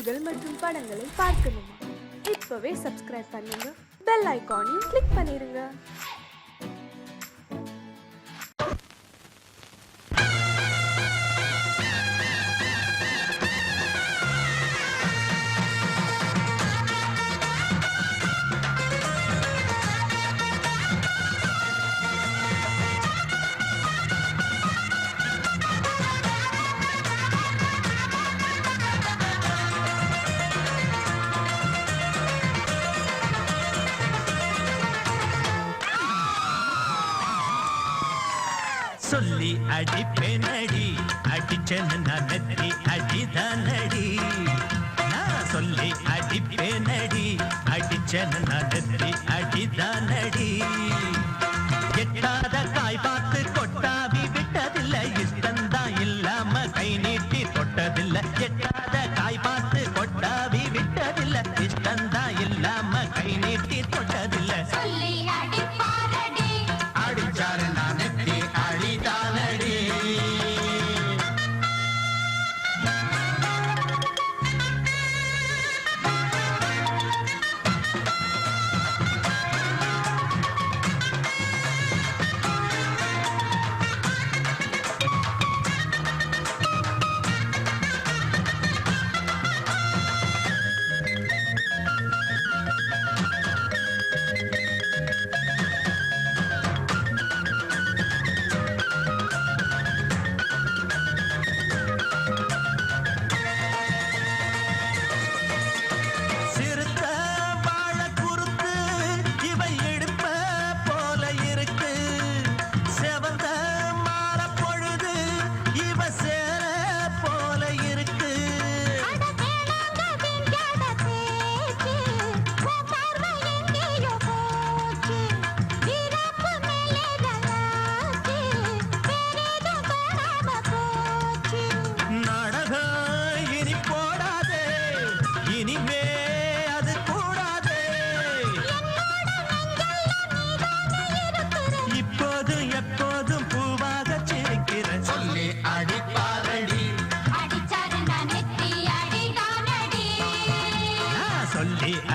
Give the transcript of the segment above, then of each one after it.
பாடல்கள் மற்றும் படங்களை பார்க்கணுமா? இப்பவே சப்ஸ்கிரைப் பண்ணுங்க, பெல் ஐகானையும் கிளிக் பண்ணிருங்க. சொல்லி அடிப்பேனடி, அடிச்சேன்னு நான் நெத்தி அடிதானடி. நான் சொல்லி அடிப்பேனடி, அடிச்சேன்னு நான் நெத்தி அடிதானடி. எட்டாத காய் பார்த்து கொட்டாவி விட்டதில்லை, இஷ்டந்தான் இல்லாம கை நீட்டி தொட்டதில்லை. எட்டாத காய் பார்த்து கொட்டாவி விட்டதில்லை, இஷ்டந்தான் இல்லாம கை நீட்டி தொட்டதில்லை. அடிச்சாரு நான் நெத்தி அடிதானடி.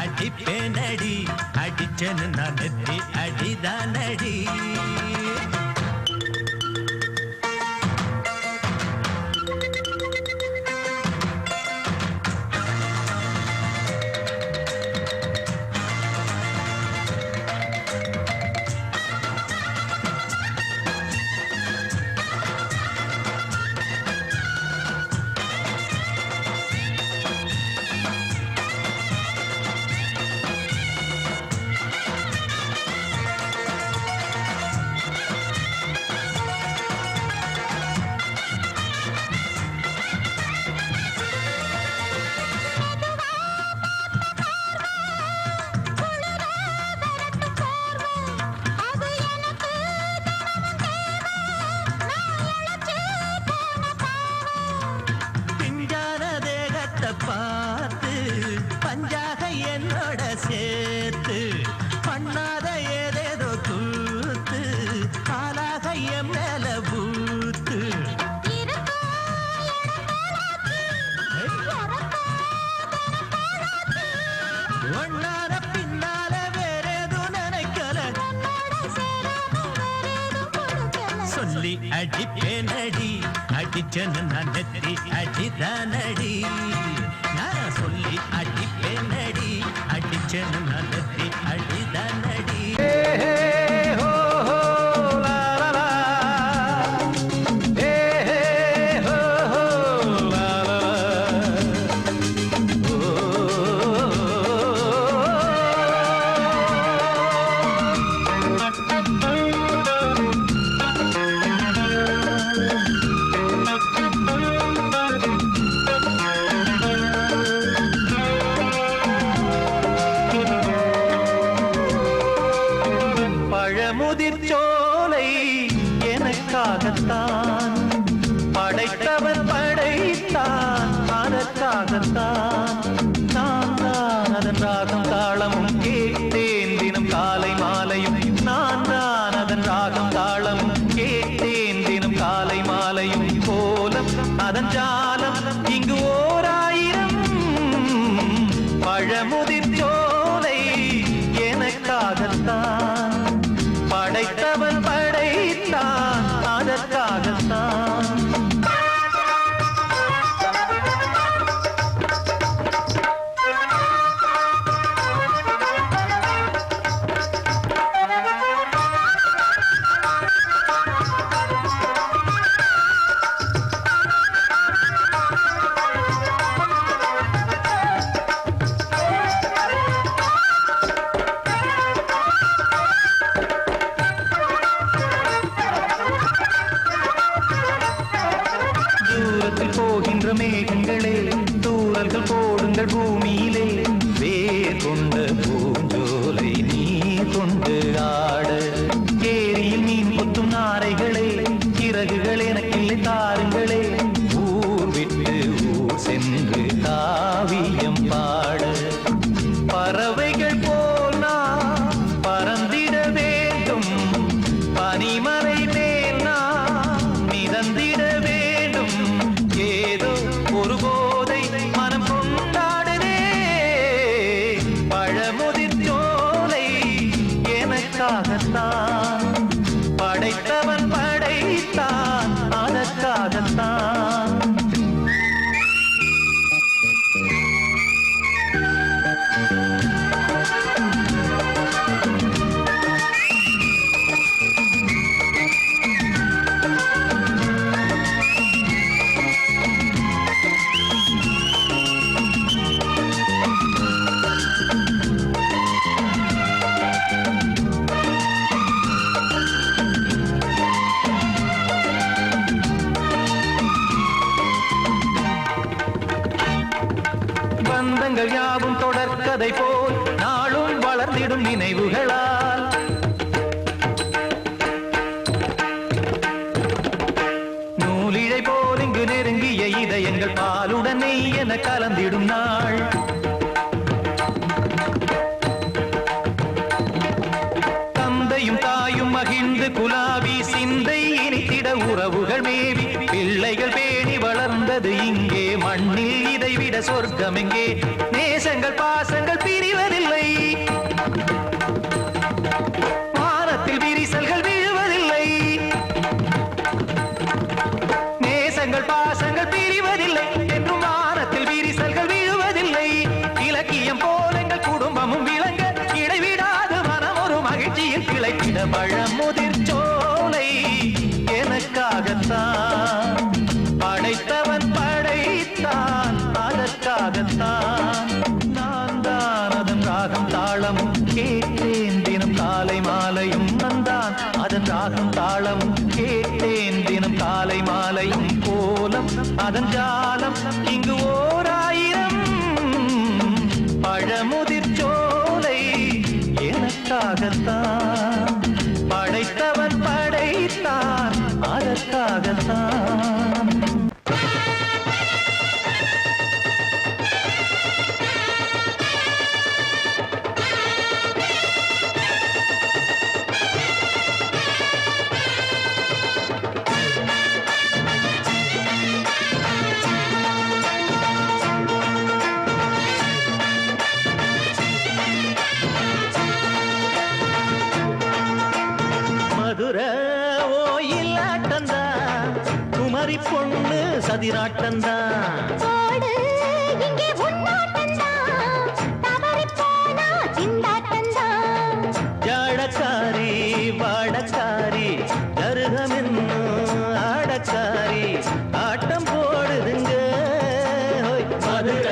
அடிப்பேனடி, அடிச்சேன்னு நான் நெத்தி அடிதானடி. பார்த்து பஞ்சாக என்னோட சேர்த்து பண்ணாத ஏதேதோ கூத்து ஆளாக என் மேல பூத்து. ஒன்னார பின்னால வேறேதும் நினைக்கல, சொல்லி அடிப்பேனடி, அடிச்சேன்னு நான் நெத்தி அடிதானடி. நான் சொல்லி அடிப்பேனடி, அடிச்சேன்னு நான் நெத்தி அடிதானடி. முதிர்ச்சோலை எனக்காகத்தான் படைத்தவன் படைத்தான், அதற்காகத்தான் நான் தான் அதன் ராகம் தாளமும் கேட்டேன் தினம் காலை மாலையும். நான் தான் அதன் ராகம் தாளமும் கேட்டேன் தினம் காலை மாலையும். கோலம் அதன் ஜாலம் இங்கு ஓராயிரம் பழமுதிர் சோலை எனக்காகத்தான், படைத்தவன் படைத்தான் அதற்காகத்தான். போகின்ற மேகங்களே, தூறல்கள் போடுங்கள் பூமியிலே, வேர் கொண்ட பூஞ்சோலை நீ கொண்டு ஆட. ஏரியில் மீன் கொத்தும் நாரைகளே, இறகுகள் எனக்கில்லை தாருங்களே, ஊர் விட்டு ஊர் சென்று காவியம் பாட. பறவைகள் போல் நான் பறந்திட வேண்டும், பனிமலை மேல் நான் மிதந்திட வேண்டும். ஏதோ ஒரு போதை மனம் கொண்டாடுதே, பழமுதிர் சோலை எனக்காகத்தான், படைத்தவன் படைத்தான் அதற்காகத்தான். பந்தங்கள் யாவும் தொடர்கதை போல் நாளும் வளர்ந்திடும் நினைவுகளால், நூலிழை போல் இங்கு நெருங்கிய இதயங்கள் பாலுடன் நெய் என கலந்திடும் நாள். தந்தையும் தாயும் மகிழ்ந்து குலாவி சிந்தை இனித்திட உறவுகள் மேவி, பிள்ளைகள் பேணி வளர்ந்தது இங்கே மண்ணில், இதைவிட சொர்க்கம் எங்கே? நேசங்கள் பாசங்கள் பிரிவதில்லை, வானத்தில் விரிசல்கள் விழுவதில்லை. நேசங்கள் பாசங்கள் பிரிவதில்லை என்றும் வானத்தில் விரிசல்கள் விழுவதில்லை. இலக்கியம் போல் எங்கள் குடும்பமும் விளங்க, இடைவிடாது மனம் ஒரு மகிழ்ச்சியில் கிளைத்திட. பழமுதிர் சோலை எனக்காகத்தான், படைத்தவன் படைத்தான் அதற்காகத்தான். நான் தான் அதன் ராகம் தாளமும் கேட்டேன் தினம் காலை மாலையும், வந்தான் அதன் ராகம் தாளமும் கேட்டேன் தினம் காலை மாலையும். கோலம் அதன் ஜாலம் இங்கு ஓர் ஆயிரம், பழமுதிர் சோலை எனக்காகத்தான், படைத்தவன் படைத்தான் அதற்காகத்தான். மதுர ஓயிலாட்டந்தா, குமரி பொண்ணு சதிராட்டந்தா, ஜாடக்காரி வாடக்காரி தருகமென்னு ஆடக்காரி ஆட்டம் போடுதுங்க. மதுர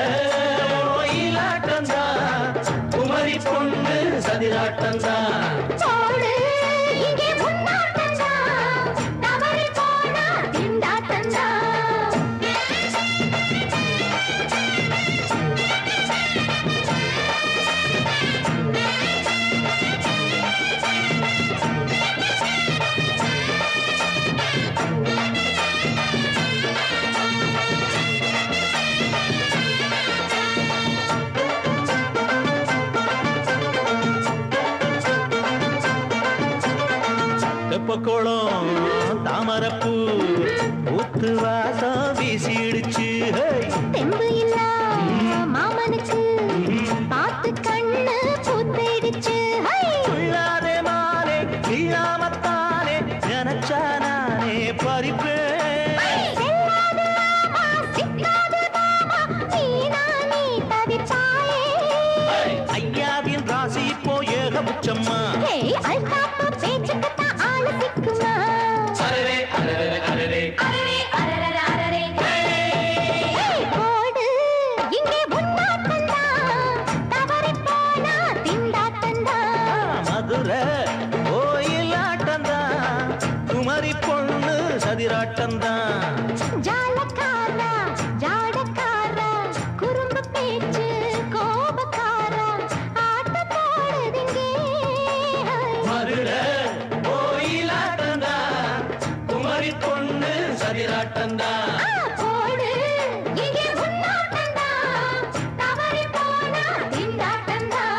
ஓயிலாட்டந்தா, குமரி பொண்ணு சதிராட்டந்தா, தெப்பக்குளம் தாமரப்பூ ஊத்து வாசம் வீசிடுச்சு. தெம்பு இல்ல மாமனுக்கு நீ தவிப்பாயே ஐயாவின் ராசி இப்போ ஏகபட்சம்மா அல்தாப்பு பேச்சுக்குத்தான் ஆளு சிக்குமா அரரே அரரே அரரே அரரே அரரே அரரே போடு இங்கே உன்னாட்டந்தான் தவறி போனா திண்டாட்டந்தான் மதுரை கோயிலாட்டந்தான் குமரி பொண்ணு சதிராட்டந்தான் ஜாலக்காரா ஜாடக்காரா குறும்பு பேச்சு கோபக்காரா ஆட்ட போடுதிங்கே மதுரை கோயிலாட்டந்தான் குமரி பொண்ணு சதிராட்டந்தான் போடு இங்கே உன்னாட்டந்தான் தவறி போனா திண்டாட்டந்தான்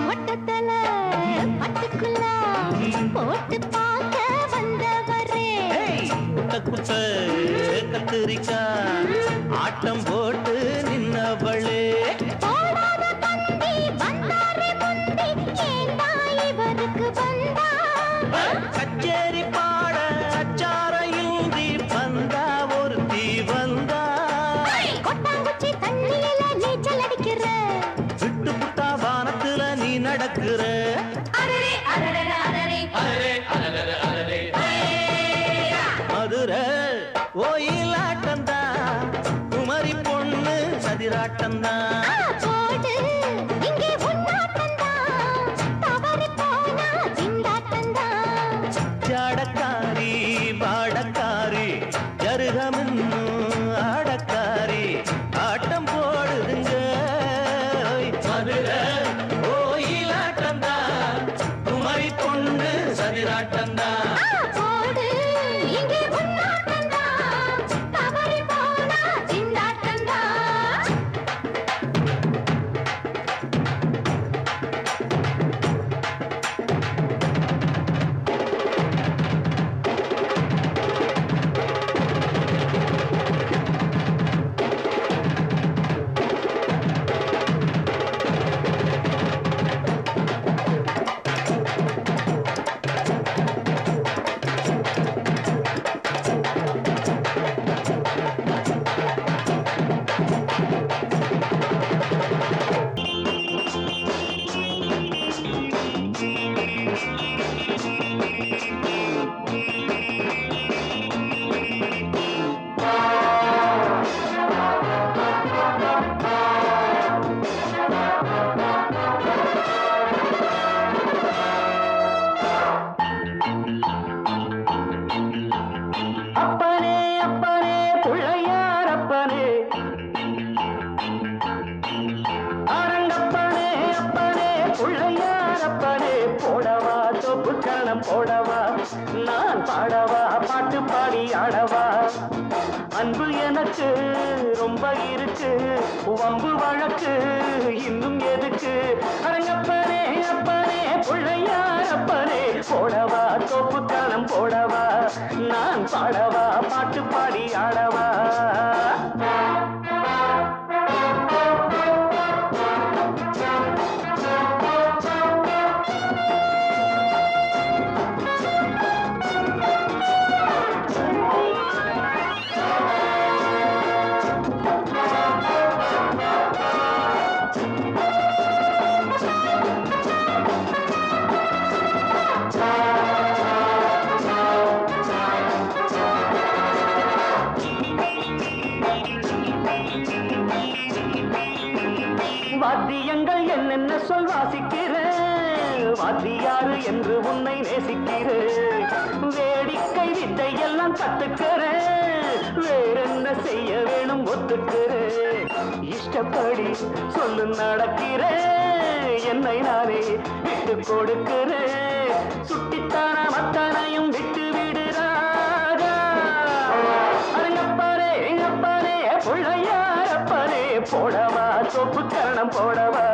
மொட்டத்தல பட்டுக்குள்ள போட்டு பார்க்க வந்தவரே குட்ட குட்ட கத்திரிக்கா ஆட்டம் போட்டு நின்னவளே போடாத தந்தி வந்தாரே முந்தி ஏண்டா இவருக்கு வந்தா கச்சேரி பாட அச்சார இந்தி வந்தா ஒருத்தி வந்தா கொட்டாங்குச்சி தண்ணியில நீச்சல் அடிக்கிற விட்டு புட்டா வானத்துல நீ நடக்கிற அரரே அரரே அரரே அரரே அரரே அரரே மதுரை கோயிலாட்டந்தான் குமரி பொண்ணு சதிராட்டந்தான் போடு இங்கே உன்னாட்டந்தான் தவறி போனா திண்டாட்டந்தான் ஜாடக்காரி பாடக்காரி ஜருகமின்னும் ஆடக்காரி ஆட்டம் போடுதுங்க மதுரை கோயிலாட்டந்தான் குமரி பொண்ணு சதிராட்டந்தான் போடு இங்கே உன்னாட்டந்தான் தவறி போனா திண்டாட்டந்தான் அப்பனே அப்பனே பிள்ளையார் அப்பனே அரங்கப்பனே அப்பனே பிள்ளையார் அப்பனே போடவா தொப்பு கரணம் போடவா நான் பாடவா பாட்டு பாடி ஆடவா அன்பு எனக்கு ரொம்ப இருக்கு வம்பு வழக்கு இன்னும் எதுக்கு அரங்கப்பனே அப்பனே பிள்ளையார் அப்பனே போடவா தொப்பு கரணம் போடவா நான் பாடவா பாட்டு பாடி ஆடவா வாத்தியங்கள் என்னென்ன சொல் வாசிக்கிறேன் வாத்தியாரு என்று உன்னை நேசிக்கிறேன் வேடிக்கை வித்தை எல்லாம் கத்துக்கிறேன் வேறென்ன செய்ய வேணும் ஒத்துக்கிறேன் இஷ்டப்படி சொல்லு நடக்கிறேன் என்னை நானே விட்டு கொடுக்கிறேன் சுட்டித்தான மத்தனையும் விட்டு விடுறாரா அரங்கப்பாரே எங்கப்பாரே பிள்ளையாரப்பரே போடவா சொப்பு கரணம் போடவா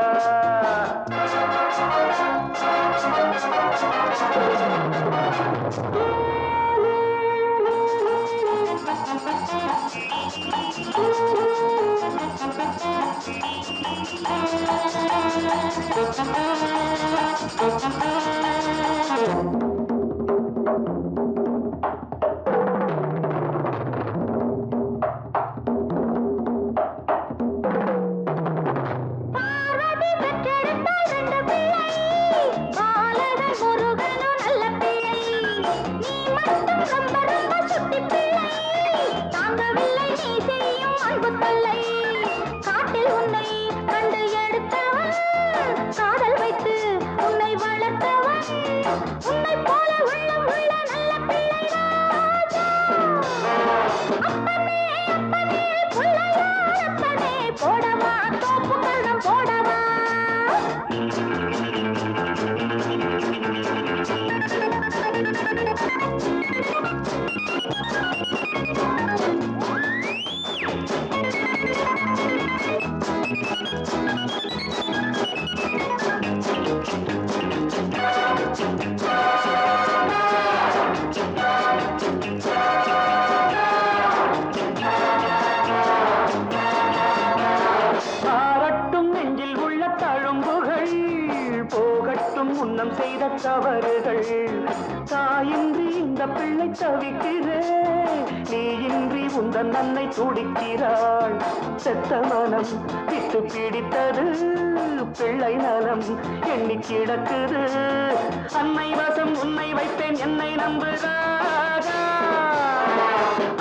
முன்னம் செய்த தவறுகள் தாயின்றி இந்த பிள்ளை தவிக்கிறே நீ இன்றி உந்தன் அன்னை துடிக்கிறாள் செத்த மனம் விட்டு பிடித்தது பிள்ளை நலம் எண்ணி கிடக்குது அன்னை வசம் உன்னை வைத்தேன் என்னை நம்புகிறாரா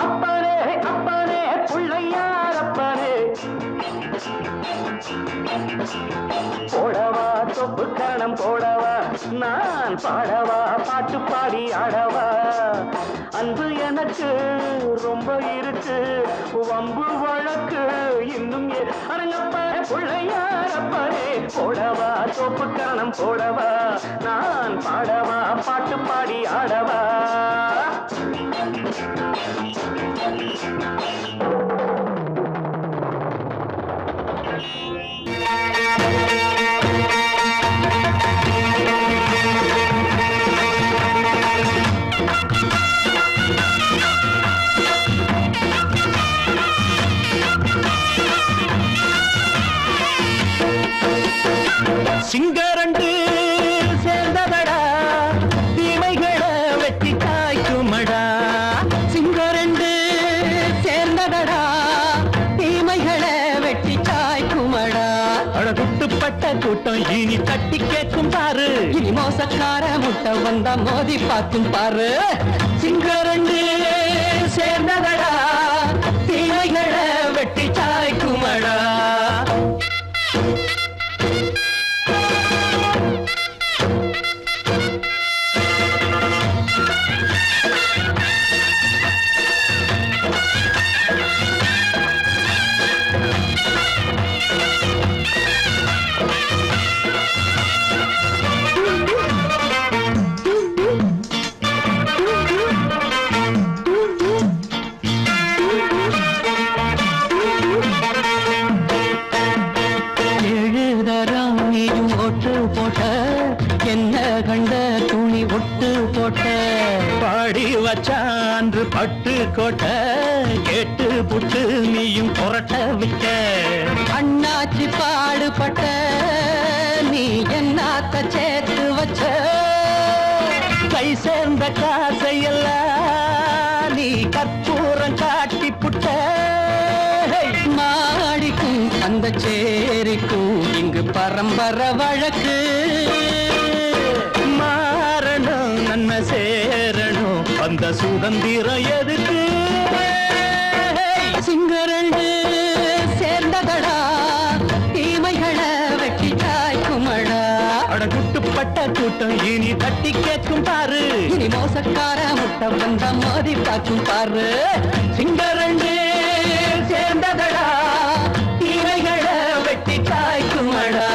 அப்பனே அப்பனே பிள்ளையார் அப்பனே போடவா தொப்பு கரணம் போடவா நான் பாடவா பாட்டு பாடி ஆடவா அன்பு எனக்கு ரொம்ப இருக்கு வம்பு வழக்கு இன்னும் அரங்கப்ப பிள்ளையாரப்பனே போடவா தொப்பு கரணம் போடவா நான் பாடவா பாட்டு பாடி ஆடவா சிங்கரண்டு சேர்ந்ததடா தீமைகளை வெட்டி காய்க்குமடா சிங்கரண்டு சேர்ந்ததடா தீமைகளை வெட்டி காய்க்குமடா அழகுட்டுப்பட்ட கூட்டம் இனி தட்டி கேட்கும் பாரு இனி மோசக்கார முட்டை வந்தா மோதி பார்க்கும் பாரு சிங்கரண்டு சேர்ந்ததடா தீமைகளை வெட்டி காய்க்குமடா பாடி வச்சான்று பட்டு கோட்டை கேட்டு புட்டு நீயும் புரட்ட விட்ட அண்ணாச்சி பாடுபட்ட நீ என்னாத்த சேர்த்து வச்ச கை சேர்ந்த காசையெல்லாம் நீ கற்பூரம் காட்டி புட்ட மாடிக்கும் அந்த சேரிக்கும் இங்கு பரம்பரை வழக்கு மாறணும் நன்மை சேரணும் அந்த சுதந்திரம் எதுக்கு சிங்கரண்டு சேர்ந்ததடா தீமைகளை வெட்டி காய்க்குமடா அடகுட்டுப்பட்ட கூட்டம் இனி தட்டி கேட்கும் பாரு இனி மோசக்கார முட்டை வந்த மோதி பார்க்கும் பாரு சிங்கரண்டு சேர்ந்ததடா தீமைகளை வெட்டி காய்க்குமடா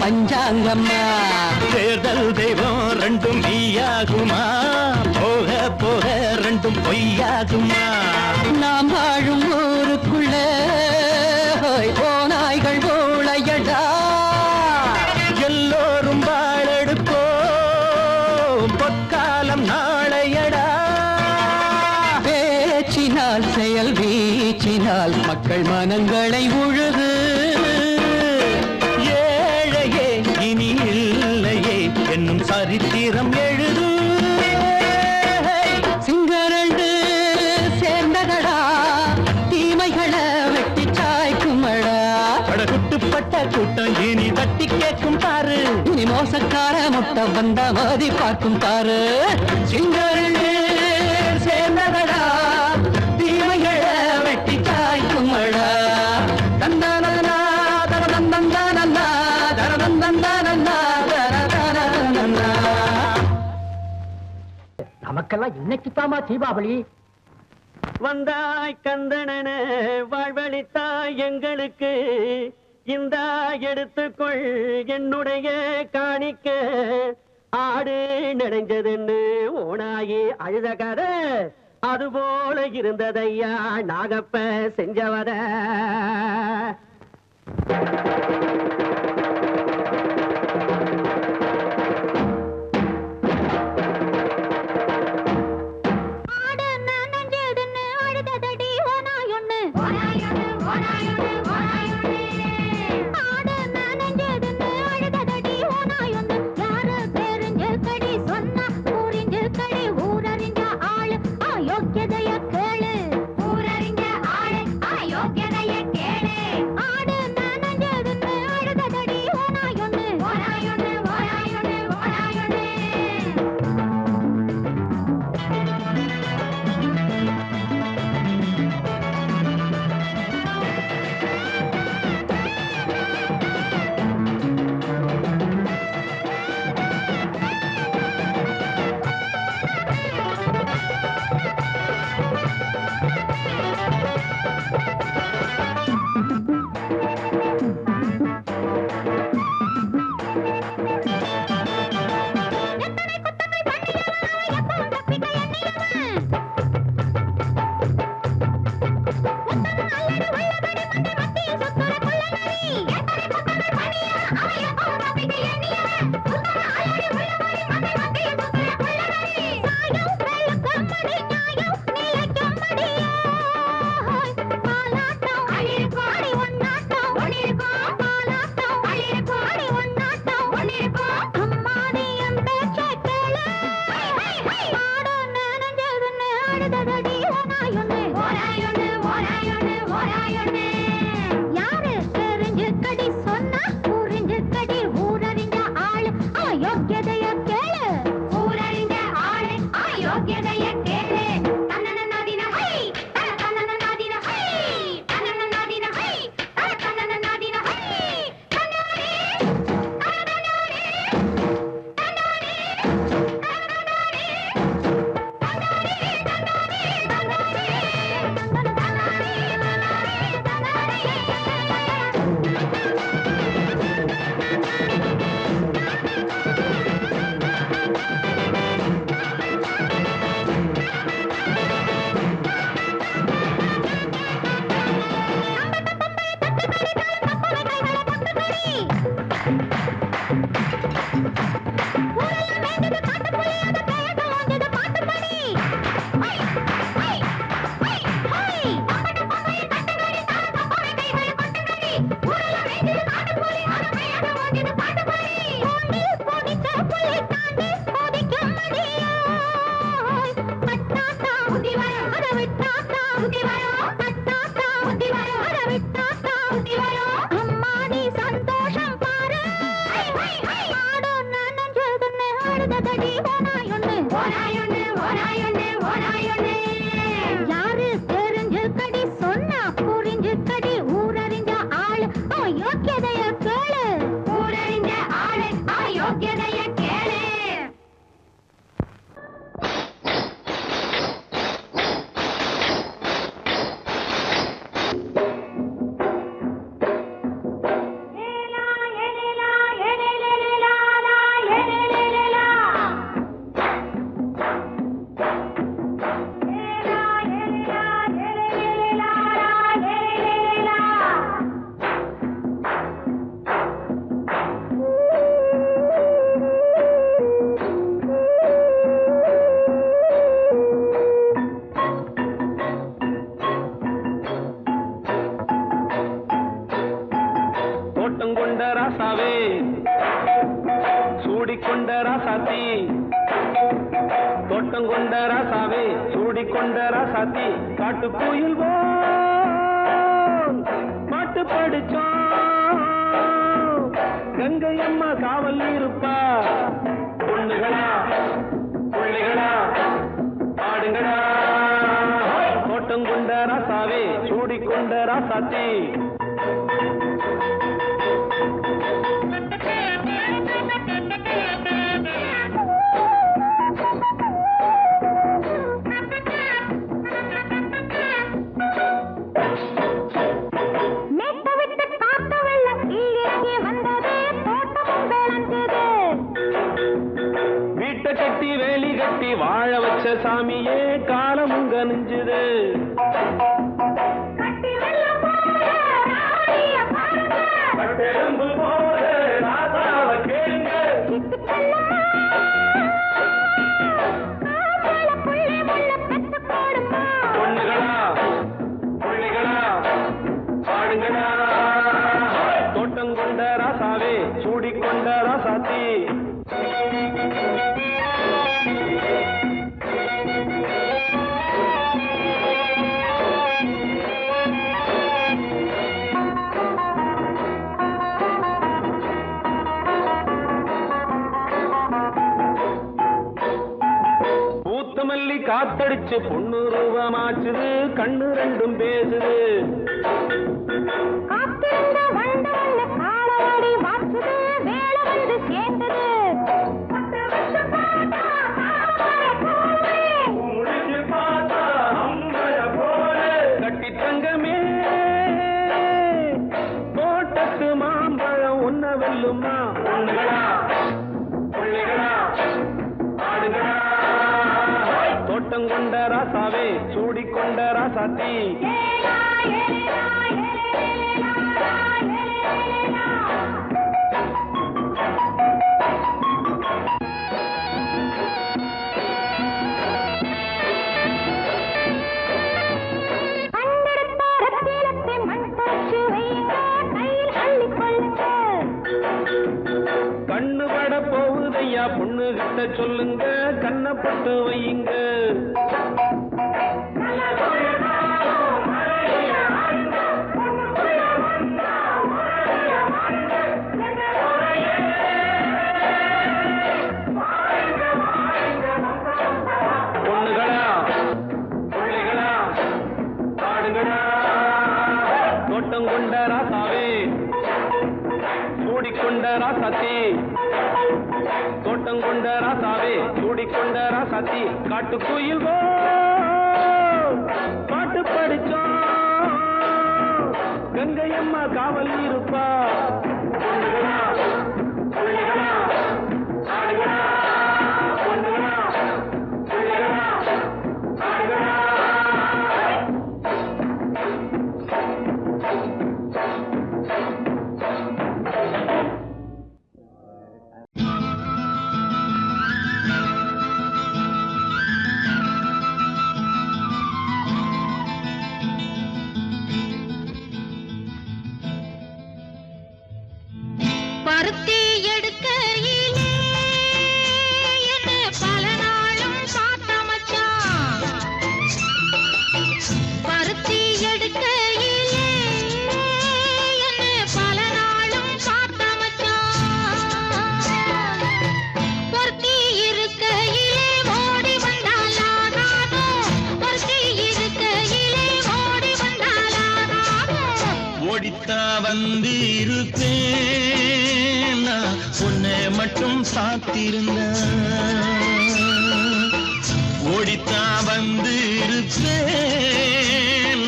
பஞ்சாங்கம்மா. தேர்தல் தெய்வம் ரெண்டும் மெய்யாகுமா, போக போக ரெண்டும் பொய்யாகுமா. நாம் வாழும் ஊருக்குள்ள ஓநாய்கள் ஊழையடா. எல்லோரும் வாழெடுப்போம், பொற்காலம் நாளையடா. பேச்சினால் செயல் வீச்சினால் மக்கள் மனங்களை உழுது. ஏழையே இனி இல்லையே என்னும் சரித்திரம் எழுது. சிங்கரண்டு சேர்ந்ததடா, தீமைகளை வெட்டி சாய்க்குமடா. படகுட்டுப்பட்ட கூட்டம் இனி தட்டி கேட்கும் பாரு. இனி மோசக்கார முட்டை வந்த மதி பார்க்கும் பாரு. சிங்கரண்டு சேர்ந்ததடா, தீமைகளை வெட்டி சாய்க்குமடா. தந்தனனா தரதந்தந்தனனா தரதந்தந்தனனா தரதந்தனனா. நமக்கெல்லாம் இன்னைக்கு தாமா தீபாவளி. வந்தாய் கந்தனன வாழ்வழித்தாய் எங்களுக்கு, இந்த எடுத்துக்கொள் என்னுடைய காணிக்க. ஆடு நடைஞ்சதுன்னு ஓனாயி அழுத கதை, அதுபோல இருந்ததையா நாகப்ப செஞ்சவத. ஆடு நனஞ்சதுன்னு அழுததடி ஓநாயொன்னு. ஆடு நனஞ்சதுன்னு அழுததடி ஓநாயொன்னு. யாரு தெரிஞ்சு கடி சொன்னா ஊரிஞ்சு கடி, ஊரறிஞ்ச ஆளு அயோக்கியதைய கேளு. ஊரறிஞ்ச ஆளு அயோக்கியதைய கேளு. ஆடு நனஞ்சதுன்னு அழுததடி கொண்ட ராசாத்தி தோட்டம் கொண்ட ராசாவே சூடி கொண்ட ராசாத்தி காட்டு கோயில் பாட்டு படிச்சோம் கங்கை அம்மா காவல் இருப்பா பொண்ணுகளா பிள்ளைகளா ஆடுங்களா தோட்டம் கொண்ட ராசாவே சூடி கொண்ட ராசாத்தி கட்டி வேலி கட்டி வாழ வச்ச சாமியே காலமுங்க நெஞ்சுது பொண்ணுகளா பிள்ளைகளா பாடுங்களா தோட்டம் கொண்ட ராசாவே சூடி கொண்ட ராசாத்தி பூத்தமல்லி காத்தடிச்சு பொண்ணு ரூபமாச்சுது கண்ணு ரெண்டும் பேசுது கட்டி தங்கமே தோட்டத்து மாம்பழம் உன்ன வெல்லுமா பொண்ணுகளா பிள்ளைகளா ஆடுகளா தோட்டம் கொண்ட ராசாவே சூடி கொண்ட ராசாத்தி கண்ணு பட போகுதையா பொண்ணு கிட்ட சொல்லுங்க கண்ணப்பட்டு வையுங்க பொண்ணுகளா பிள்ளைகளா ஆடுகளா தோட்டம் கொண்ட ராசாவே சூடிக்கொண்ட ராசாத்தி தோட்டம் கொண்ட ராசாவே சூடிக்கொண்ட ராசாத்தி காட்டு கோயில் பாட்டு படிச்சோம் கங்கை அம்மா காவல் இருப்பா பொண்ணுகளா பிள்ளைகளா ஆடுகளா பொண்ணுகளா பிள்ளைகளா ஆடுகளா பருத்தி எடுக்கையிலே என்ன பல நாளும் பார்த்த மச்சான் பருத்தி எடுக்கையிலே என்ன பல நாளும் பார்த்த மச்சான் பொருத்தி இருக்கையிலே ஓடி வந்தாலாகாதோ பொருத்தி இருக்கையிலே ஓடி வந்தாலாகாதோ ஓடித்தா வந்து இருப்பேன் உன்னை மட்டும் சாத்திருந்த ஓடித்தா வந்து இருப்பேன்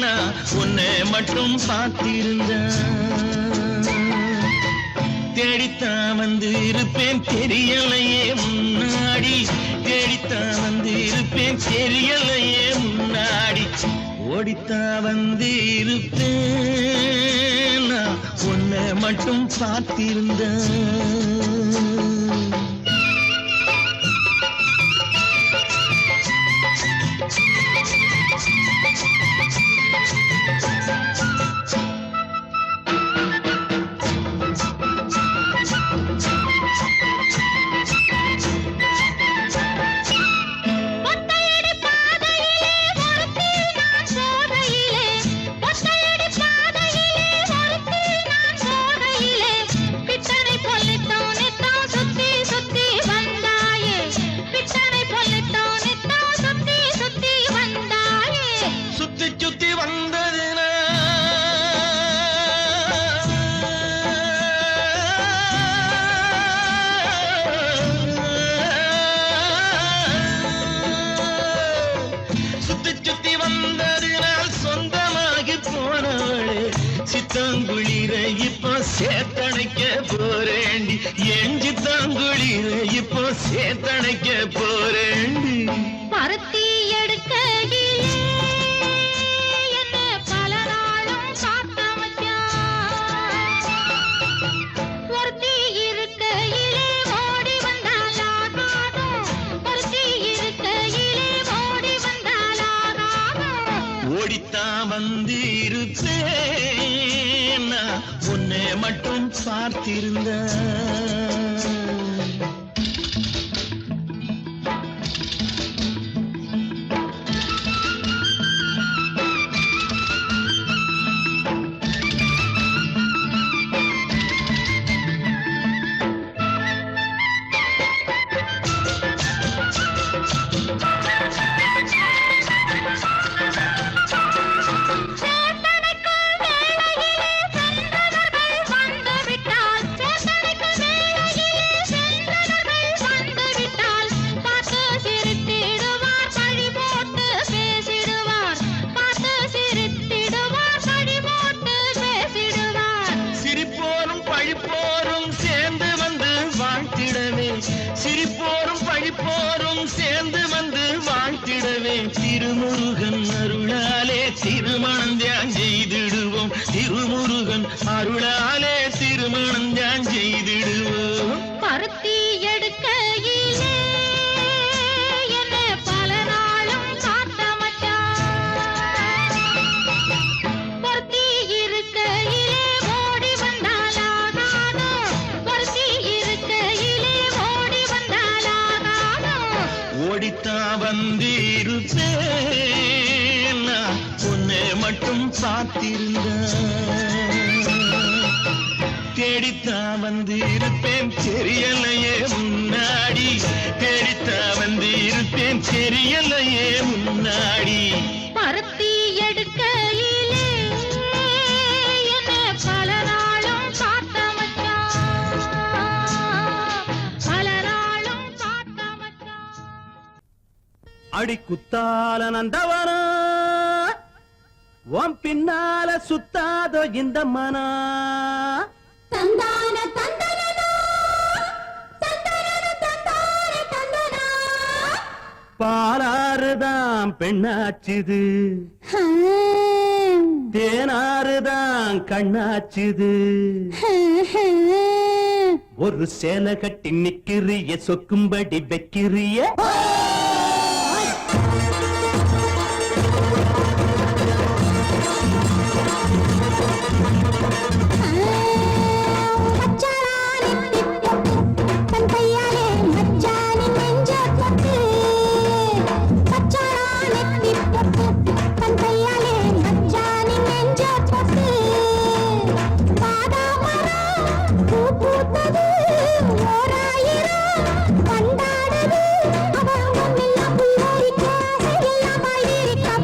உன்னை மட்டும் பார்த்திருந்த தேடித்தா வந்து இருப்பேன் தெரியலையே முன்னாடி தேடித்தா வந்து இருப்பேன் தெரியலையே முன்னாடி ஓடித்தா வந்து இருப்பேன் உன்னை மட்டும் பார்த்திருந்த போறேண்டி எஞ்சி தாங்குளிர இப்போ சேத்தணைக்க போறேண்டி பருத்தி எடுக்கையிலே என்ன பல நாளும் காத்த மச்சான். ஒருத்தி இருக்கையிலே ஓடி வந்தாலாகாதும். ஒருத்தி இருக்கையிலே ஓடி வந்தாலாகாதும். ஓடித்தான் வந்திருப்பேன் நான் உன்னை மட்டும் பார்த்திருந்த சேத்தனைக்கும் வேளையிலே சென்றவர்கள் வந்துவிட்டால். சேத்தனைக்கும் வேளையிலே சென்றவர்கள் வந்துவிட்டால். பார்த்து சிரித்திடுவார் பழி போட்டு பேசிடுவார். பார்த்து சிரித்திடுவார் பழி போட்டு பேசிடுவார். சிரிப்போரும் பழிப்போரும் சேர்ந்து வந்து வாழ்த்திடவே சிரிப்போரும் பழிப்போரும் சேர்ந்து வந்து வாழ்த்திடவே திருமுருகன் அருளாலே திருமணம் தியான் செய்திடுவோம் திருமுருகன் அருளாலே திருமணம் தியான் செய்திடுவோம் பருத்தி எடுக்கையிலே என்ன பல நாளும் காத்த மச்சான். ஒருத்தி இருக்கையிலே ஓடி வந்தாலாகாதும். ஒருத்தி இருக்கையிலே ஓடி வந்தாலாகாதும். ஓடித்தான் வந்திருப்பேன் நான் உன்னை மட்டும் பார்த்திருந்த தேடித்தான் வந்திருப்பேன் தெரியலையே முன்னாடி தேடித்தான் வந்திருப்பேன் தெரியலையே முன்னாடி பருத்தி எடுக்கையிலே என்ன பல நாளும் காத்த மச்சான். பல நாளும் காத்த மச்சான். அடி குத்தால நந்தவனா உன் பின்னால சுத்தாதோ இந்த மனா தந்தான தந்தனனா தந்தனன தந்தான தந்தனா. பாலாறுதான் பெண்ணாச்சுது தேனாறுதான் கண்ணாச்சுது ஒரு சேலை கட்டி நிக்கிறிய சொக்கும்படி வைக்கிறிய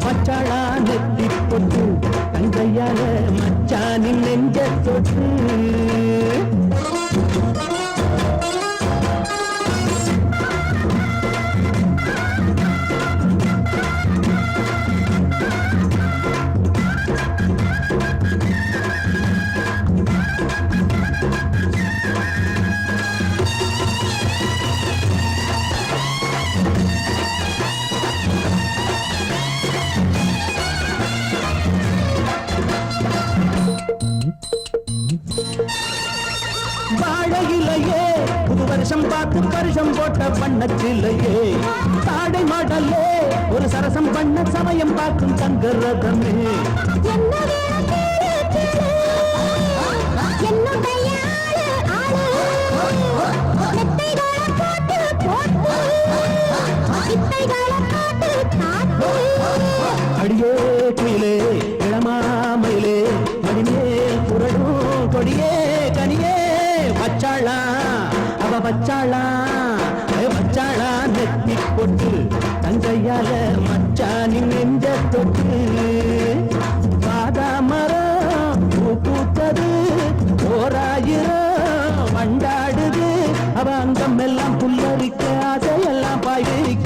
பச்சாளா நெத்தி பொட்டு தங்கையால மச்சானின் நெஞ்ச தொட்டு வாழையிலையே புது வருஷம் பார்த்து வருஷம் போட்ட வண்ணச்சிலையே தாடை மாடல்லே ஒரு சரசம் பண்ண சமயம் பார்க்கும் தங்கரதமே அடியே குயிலே இளமாமயிலே மணிமேல் புரடும் கொடியே கனியே வச்சாளா அவ வச்சாளா வச்சாளா நெத்தி பொட்டு தங்கையால மச்சானின் நெஞ்ச தொட்டு பாதா மரம் பூ பூத்தது ஓராயிரம் வண்டாடுது அவ அங்கம் எல்லாம் புல்லரிக்க அதையெல்லாம் பாய்விக்க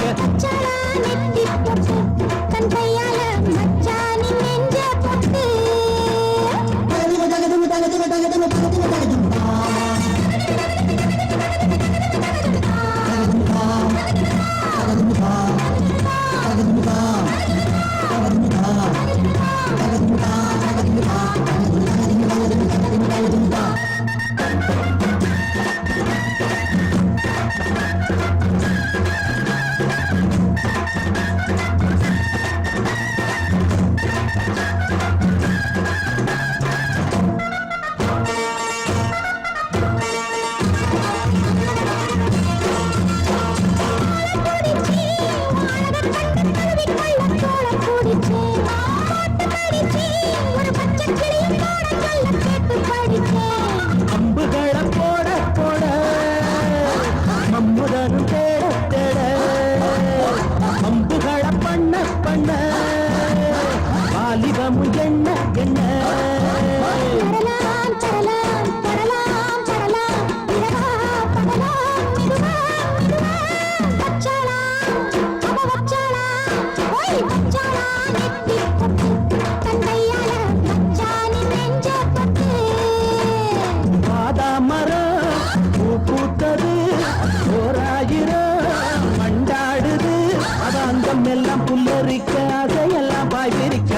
நானும் தேட தேட அம்புகளை பண்ண பண்ண வாலிபமும் என்ன என்ன தரலாம் தரலாம் தரலாம் தரலாம் இரவா பகலாம் மெதுவா மெதுவா வச்சாளா அவ வச்சாளா ஓய் வச்சாளா நெத்தி பொட்டு தந்தையால வச்சானி நெஞ்ச பட்டு பாதாமரம் பூ பூத்தது ஓராயிரம் மண்டாடுது அதாங்கம் எல்லாம் புல்லரிக்க அதையெல்லாம் பாய் விரிக்க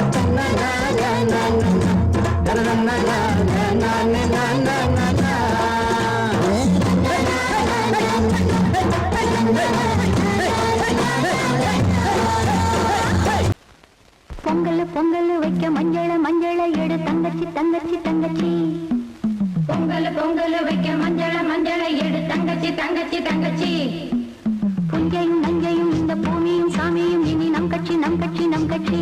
பொங்கல் பொங்கல் வைக்க மஞ்சள மஞ்சள எடு தங்கச்சி தங்கச்சி தங்கச்சி பொங்கல் பொங்கல் வைக்க மஞ்சள மஞ்சள எடு தங்கச்சி தங்கச்சி தங்கச்சி புஞ்சையும் நஞ்சையும் இந்த பூமியும் சாமியும் இனி நம் கட்சி நம் கட்சி நம் கட்சி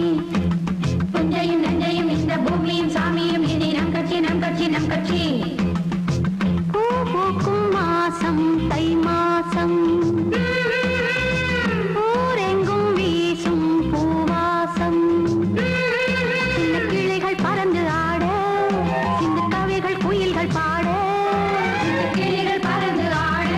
புஞ்சையும் நஞ்சையும் இந்த பூமியும் சாமியும் இனி நம் கட்சி நம் கட்சி நம் கட்சி பூ பூக்கும் மாசம் தை மாசம் ஊரெங்கும் வீசும் பூவாசம் சின்ன கிளிகள் பறந்து ஆட சின்ன கவிகள் குயில்கள் பாட சின்ன கிளிகள் பறந்து ஆட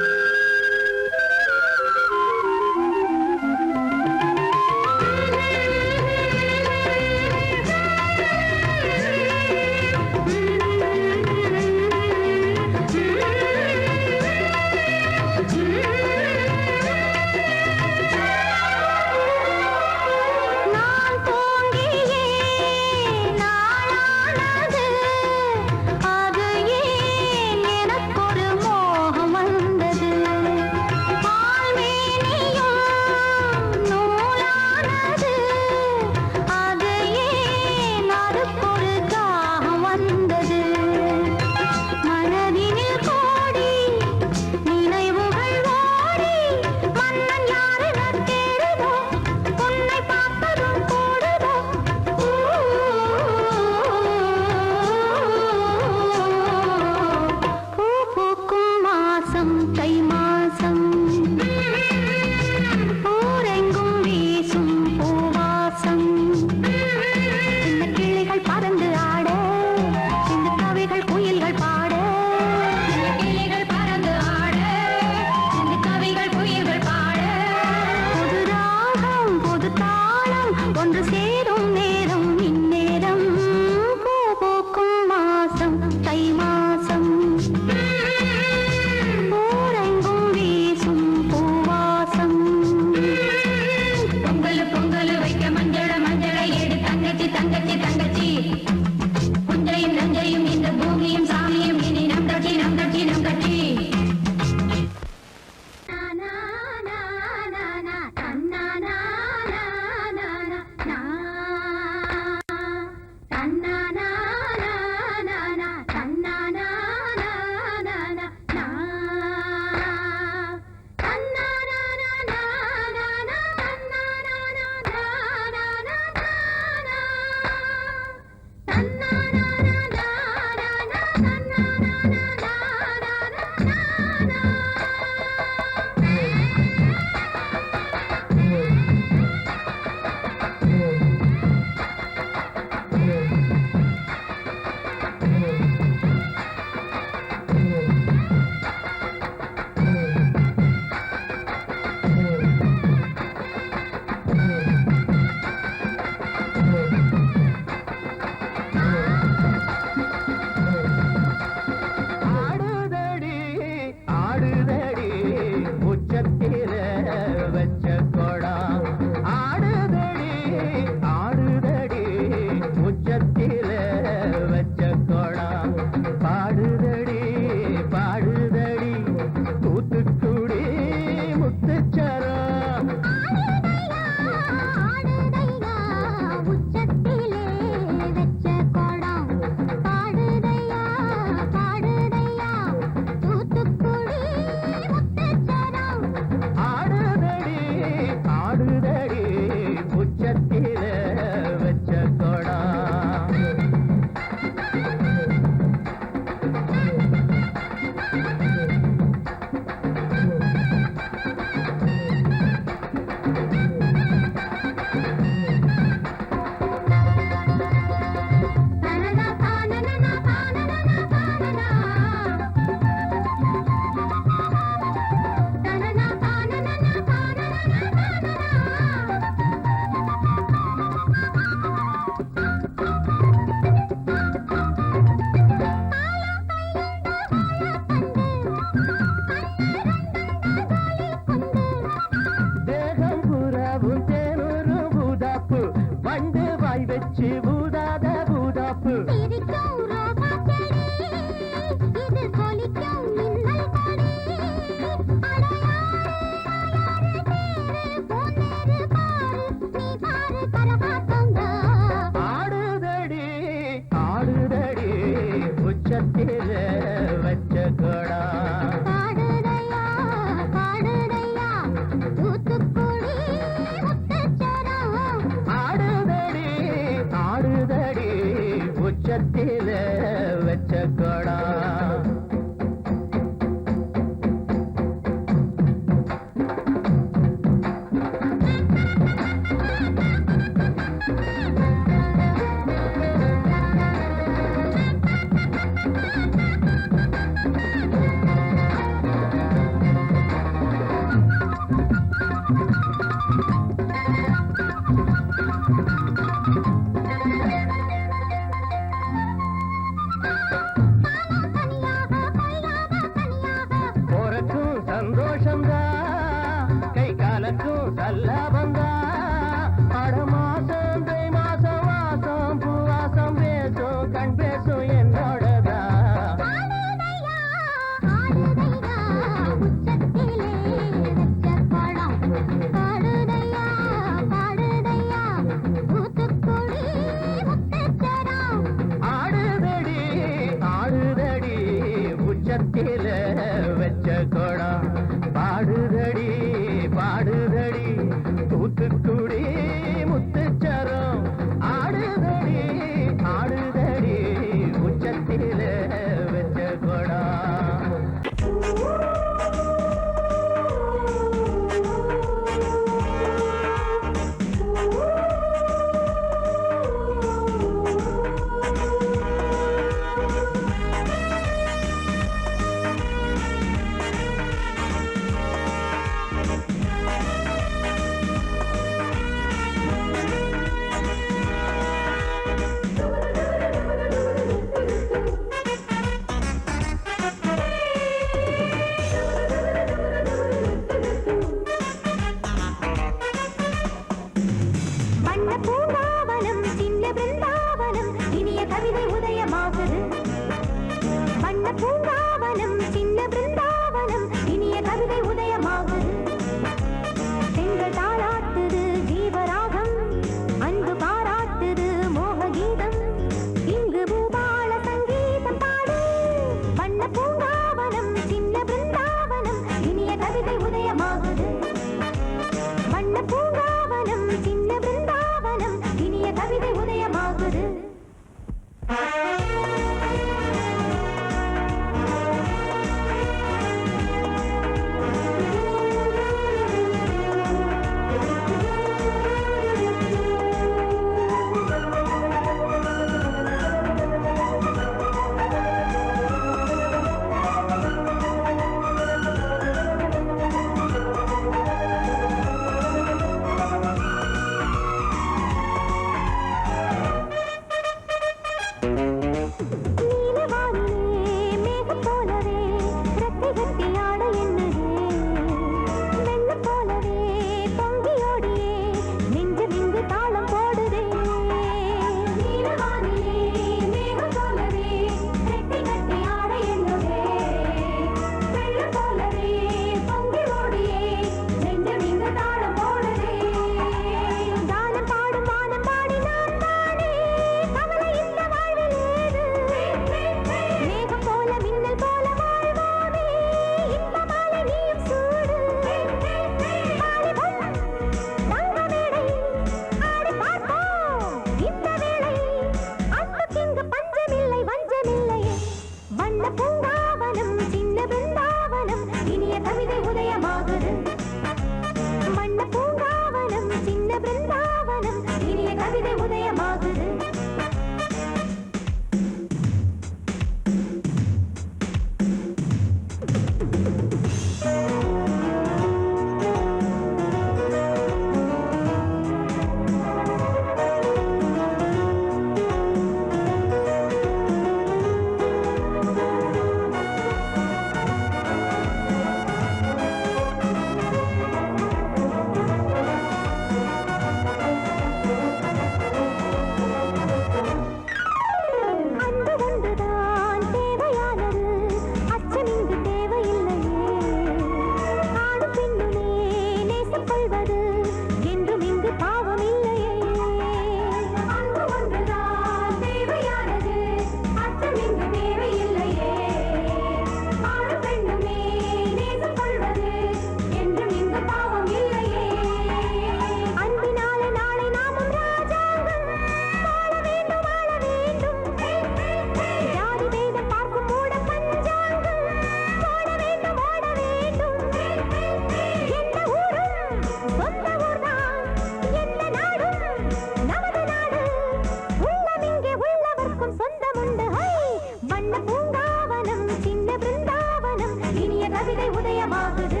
உதயமாகுது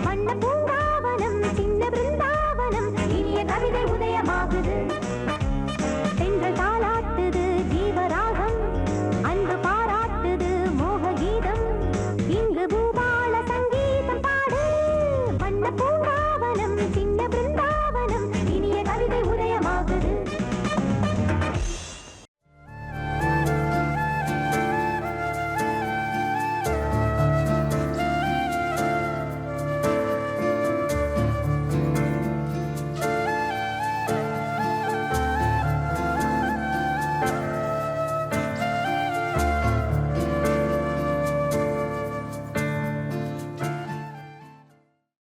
வண்ண பூங்காவனம் சின்ன பிருந்தாவனம் இனிய கவிதை உதயமாகுது